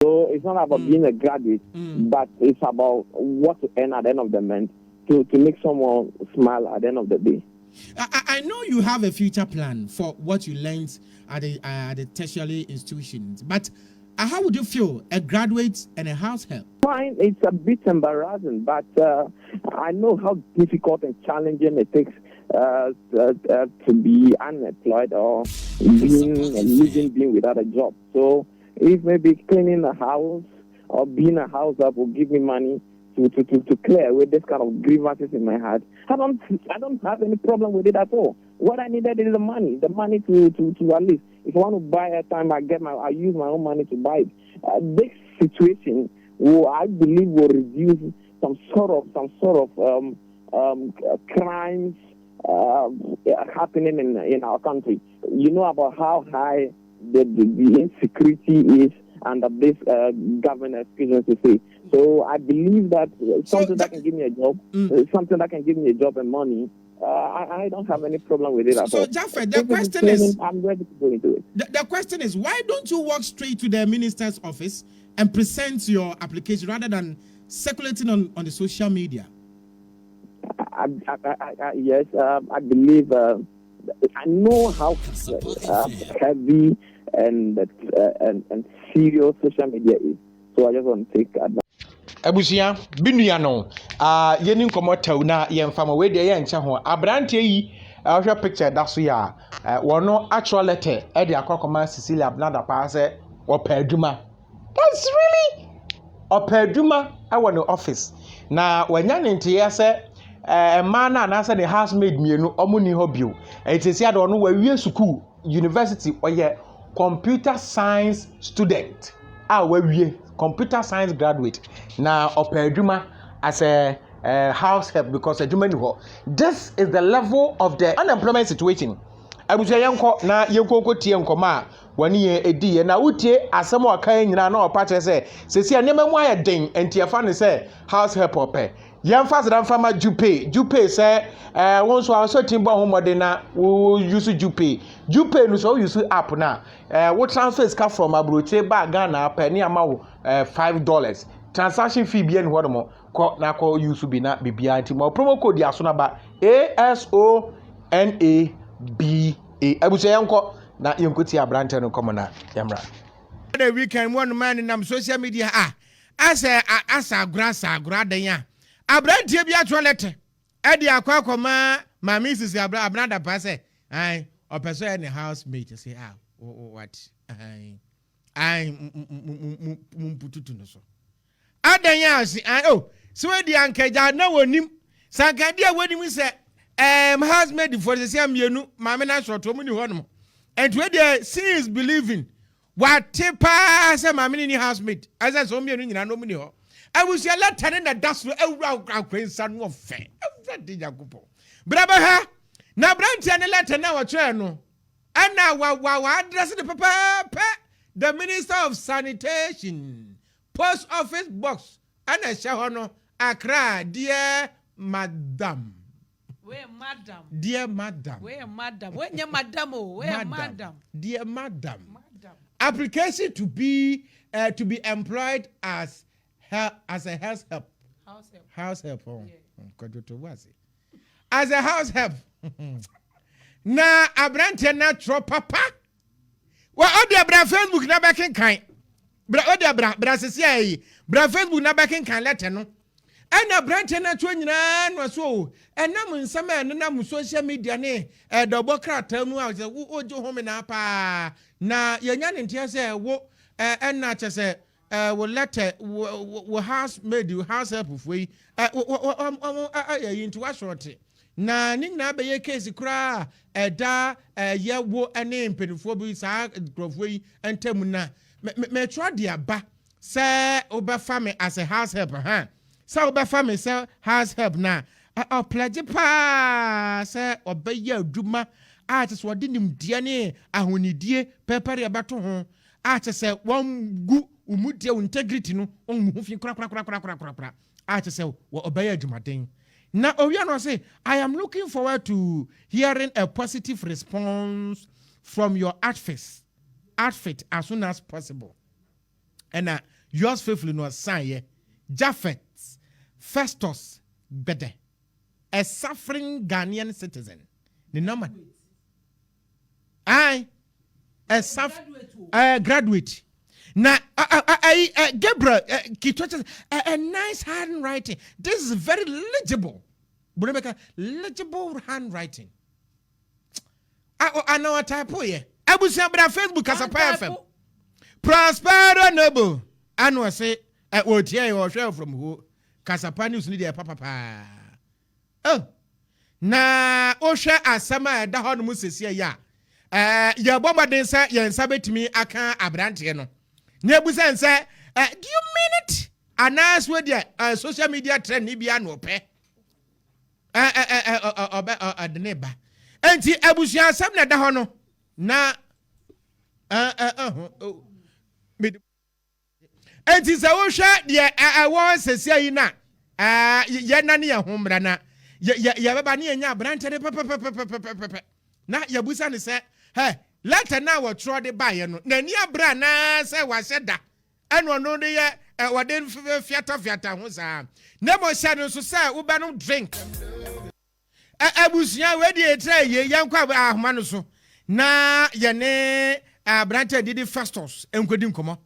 So it's not about being a graduate, but it's about what to earn at the end of the month to make someone smile at the end of the day. I know you have a future plan for what you learned at the tertiary institutions, but how would you feel a graduate and a house help? Fine, it's a bit embarrassing, but I know how difficult and challenging it takes to be unemployed or being without a job. So if maybe cleaning a house or being a house help will give me money to clear away this kind of grievances in my heart, I don't have any problem with it at all. What I needed is the money to at least, if I want to buy a time, I use my own money to buy it. This situation I believe will reduce some sort of crimes happening in our country. You know about how high the insecurity is under this government, excuse me to say. So I believe that something that can give me a job, and money, I don't have any problem with it at all. So Jaffet, the question is, I'm ready to go into it. The question is, why don't you walk straight to the minister's office and present your application rather than circulating on the social media? Yes, I believe I know how heavy and serious social media is. So I just want to take advantage. Abusia binuya no yeni nkomo taw na yemfama we de ye nche ho abrante yi ahwe picture da so ya wono actual letter e de akokoma Cecilia Abena Dapaah se opaduma. That's really opaduma I want no office na wanya nte ye se man na say the housemaid mienu omuni hobio etesi ade ono wa wie school university oye computer science student wa wie computer science graduate na opaduma as a house help because aduma ni ho. This is the level of the unemployment situation. Abuja yanko na yenko tie nkoma wani ye edi na utie asem okan nyina na opache se sesi anema mu aye den entiafa ne se house help ope yemfa zran fama jupe se won so aso timbo homode na wo use jupe no so use app na wo transfer ska from abroche ba Ghana pe ni ama wo $5 transaction fee bi en hodomo ko na ko use bi na bibia anti mo promo code aso na ba ASONABA abuja yanko na yenkoti abrante no komo na yamra the weekend one man in social media asa agura dan ya abrante bi atro letter e de akwa ma Mrs. Abena Dapaah say ai opeso any housemate say what ai mumpututu no so adan ya si so we di ankeja na wonim sankade a wonim say housemate for the same mienu mama na short omu ni hono and we dey see is believing what tipa say mama ni housemate as so mienu nyina no mu ni ho awusia letter na daso awura akwensa no ofe awurade yagopo braba ha na brantia ne letter na wo twa no ana wa address the papa the Minister of Sanitation post office box ana sha hono Accra dear madam. Where madam? Dear madam. Where madam? Where your madam? Where madam? Dear madam. Application to be employed as a house help. House help. Oh. Yeah. As a house help. Na abrante na tro papa. Wa odi abra Facebook na bakin kan. Bra odi abra sesi ayi. Bra Facebook na bakin kan letter no. Ana branch na twa nyina no so enam nsama na mu social media ne dobo krata mu a wo oje home na pa na yenya ne ntia se wo na che se wo letter wo house made you house help foi into wa short na ni na be ye case kra eda ye wo ene mpenifo bi sa grofoi entamu na me twa dia ba se obefa me as a house help so obefa me say house help na pledge pa say obeya adwuma just wodi nimdie ne ahonidie pepere abato ho say won gu umudie integrity no on hu fi kra say obeya adwumaden na owia no say I am looking forward to hearing a positive response from your outfit as soon as possible. And yours faithfully no sign Japhet Festus Bede, a suffering Ghanaian citizen. The number. A graduate. Now, Gabriel, a nice handwriting. This is very legible. Legible handwriting. I know a type of here. I will say about Facebook as a FM. Prospero Noble. I know I say at what year or share from who Casapa News need a papa. Oh, na Osha Asama Dahon Musis ya. Your bomba dancer, you sabet me, I can't abrantiano. Nebusan say, do you mean it? Announce with your social media trend, Nibiano pe. The neighbor. And see, Abusia Samna Dahono. Na, and it's a Osha, yeah, I was a say na. Yanania Hombrana. Yabani and Yabrante, na Yabusan said, hey, let her now try the buyer. Nania Brana say was said that. And one no day, what then Fiata was never said so say, Ubano drink. Abusia, where do you try ye young Manuso? Na Yane Brante did it fastos and couldn't come.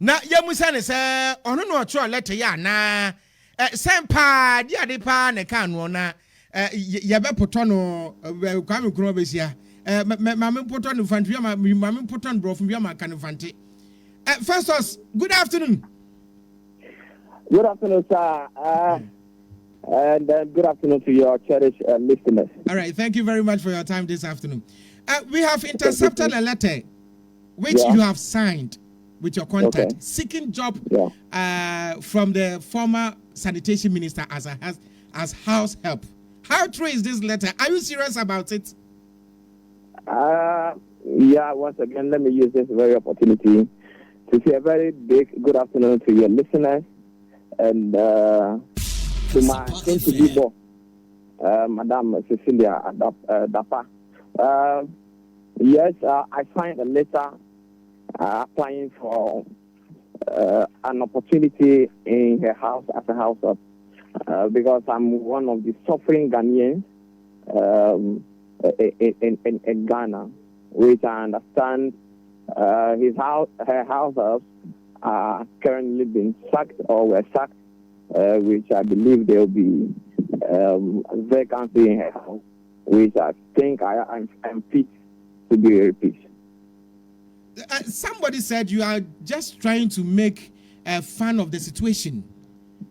Na Yamusan say, on no try letter ya na. Sempa, dia de pa ne kan wona. Yabe potono kwame kuro besia. Mame potono fanti mame potono bro from ma kan fanti. Festus, good afternoon. Good afternoon, sir. And good afternoon to your cherished listeners. All right, thank you very much for your time this afternoon. We have intercepted a letter which you have signed with your contact, seeking job from the former sanitation minister as house help. How true is this letter? Are you serious about it? Once again, let me use this very opportunity to say a very big good afternoon to your listeners and to my soon-to-be boss, Madam Cecilia Dapaah. Yes, I signed a letter applying for an opportunity in her house as a house help because I'm one of the suffering Ghanaians in Ghana, which I understand her house helps are currently being sacked or were sacked, which I believe there will be vacancy in her house, which I think I'm fit to be repeated. Somebody said you are just trying to make fun of the situation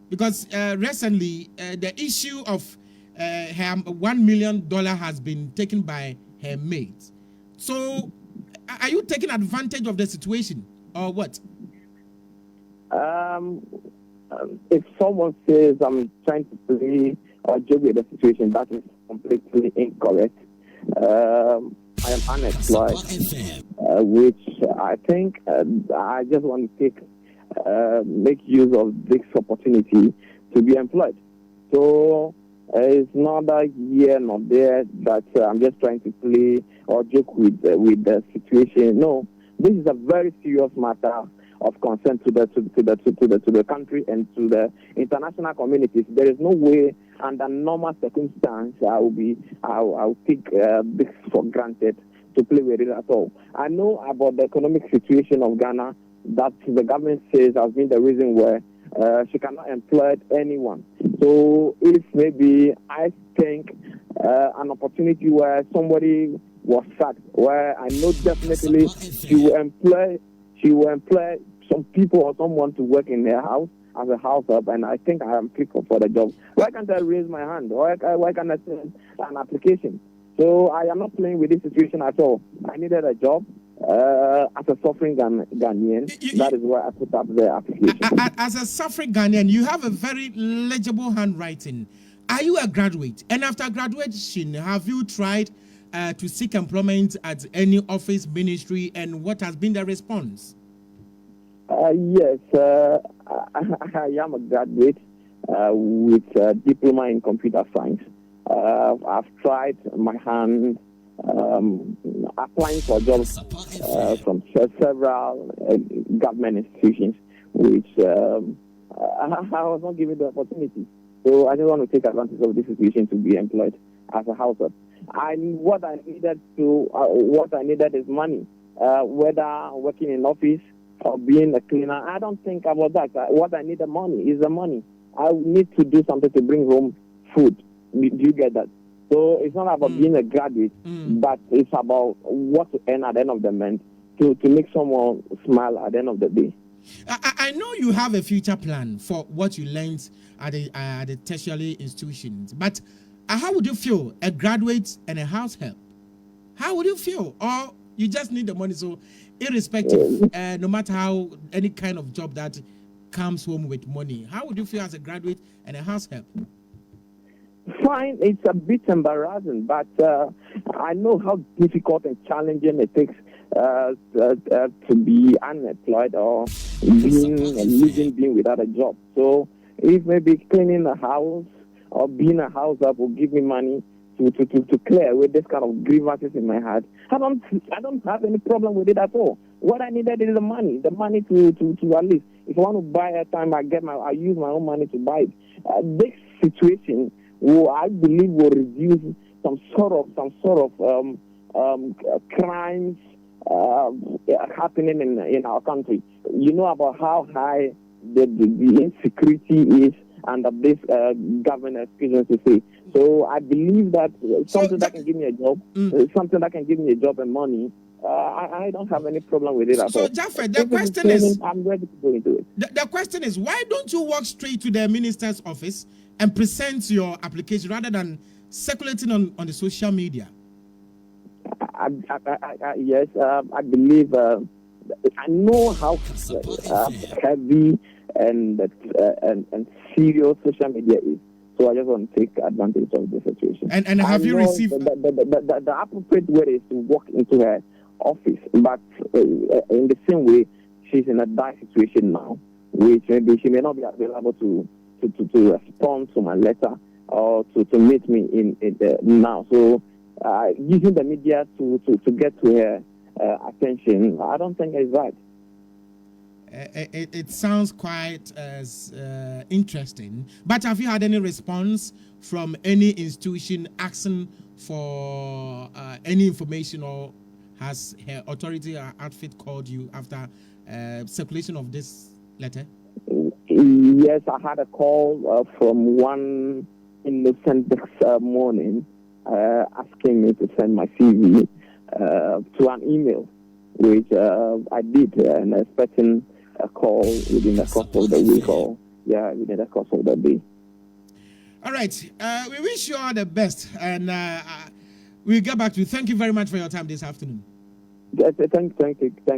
because recently the issue of her $1 million has been taken by her maid. So are you taking advantage of the situation or what? If someone says I'm trying to play or joke with the situation, that is completely incorrect. I am unemployed, which I think I just want to make use of this opportunity to be employed. So it's not a here nor there that I'm just trying to play or joke with the situation. No, this is a very serious matter of concern to the country and to the international communities. There is no way under normal circumstances I'll take this for granted to play with it at all. I know about the economic situation of Ghana that the government says has been the reason why she cannot employ anyone. So if maybe I think an opportunity where somebody was sacked, where I know definitely she will employ some people or someone to work in their house as a house help, and I think I am fit for the job. Why can't I raise my hand? Why can't I send an application? So I am not playing with this situation at all. I needed a job as a suffering Ghanaian. That is why I put up the application. As a suffering Ghanaian, you have a very legible handwriting. Are you a graduate? And after graduation, have you tried to seek employment at any office, ministry, and what has been the response? Yes, I am a graduate with a diploma in computer science. I've tried my hand applying for jobs from several government institutions, which I was not given the opportunity. So I just want to take advantage of this situation to be employed as a househelp. What I needed is money. Whether working in office or being a cleaner, I don't think about that. What I need the money is the money. I need to do something to bring home food. Do you get that? So it's not about being a graduate, but it's about what to earn at the end of the month to make someone smile at the end of the day. I know you have a future plan for what you learned at the tertiary institutions, but how would you feel, a graduate and a house help? How would you feel? Or you just need the money, so irrespective, no matter how, any kind of job that comes home with money, how would you feel as a graduate and a house help? Fine, it's a bit embarrassing, but I know how difficult and challenging it takes to be unemployed or being without a job. So if maybe cleaning a house or being a house up will give me money to clear away this kind of grievances in my heart, I don't have any problem with it at all. What I needed is the money to at least, if I want to buy a time, I use my own money to buy it. This situation I believe will reduce some sort of crimes happening in our country. You know about how high the insecurity is under this government experience. So I believe that something that can give me a job, and money, I don't have any problem with it at all. So Jaffet, the question is, I'm ready to go into it. The question is, why don't you walk straight to the minister's office and present your application rather than circulating on the social media? Yes, I believe I know how heavy and serious social media is. So I just want to take advantage of the situation. And have you received the appropriate way is to walk into her office, but in the same way, she's in a dire situation now, which maybe she may not be available to respond to my letter or to meet me in now. So using the media to get to her attention, I don't think it's right. It sounds quite interesting, but have you had any response from any institution asking for any information, or has her authority or outfit called you after circulation of this letter? Yes, I had a call from one innocent this morning asking me to send my CV to an email, which I did, and expecting a call within the course of the week or within the course of the day. All right. We wish you all the best, and we'll get back to you. Thank you very much for your time this afternoon. Thank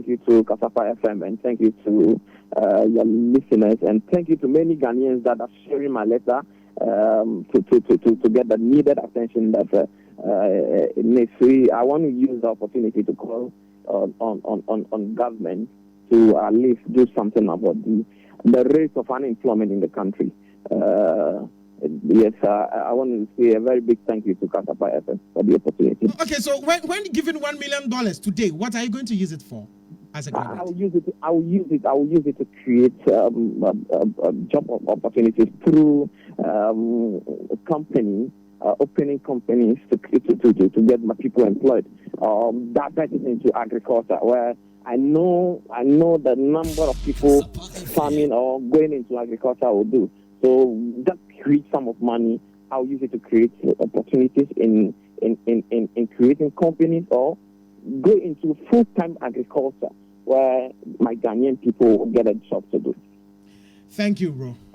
you to Kasapa FM, and thank you to your listeners, and thank you to many Ghanaians that are sharing my letter to get the needed attention that it needs. I want to use the opportunity to call on government to at least do something about the rate of unemployment in the country. Yes, I want to say a very big thank you to Kasapa FM for the opportunity. Okay, so when given $1 million today, what are you going to use it for? As a graduate? I will use it to create job opportunities through companies, opening companies to get my people employed. That is into agriculture, where I know the number of people farming or going into agriculture will do. So just create some of money. I'll use it to create opportunities in creating companies, or go into full-time agriculture where my Ghanaian people will get a job to do. Thank you, bro.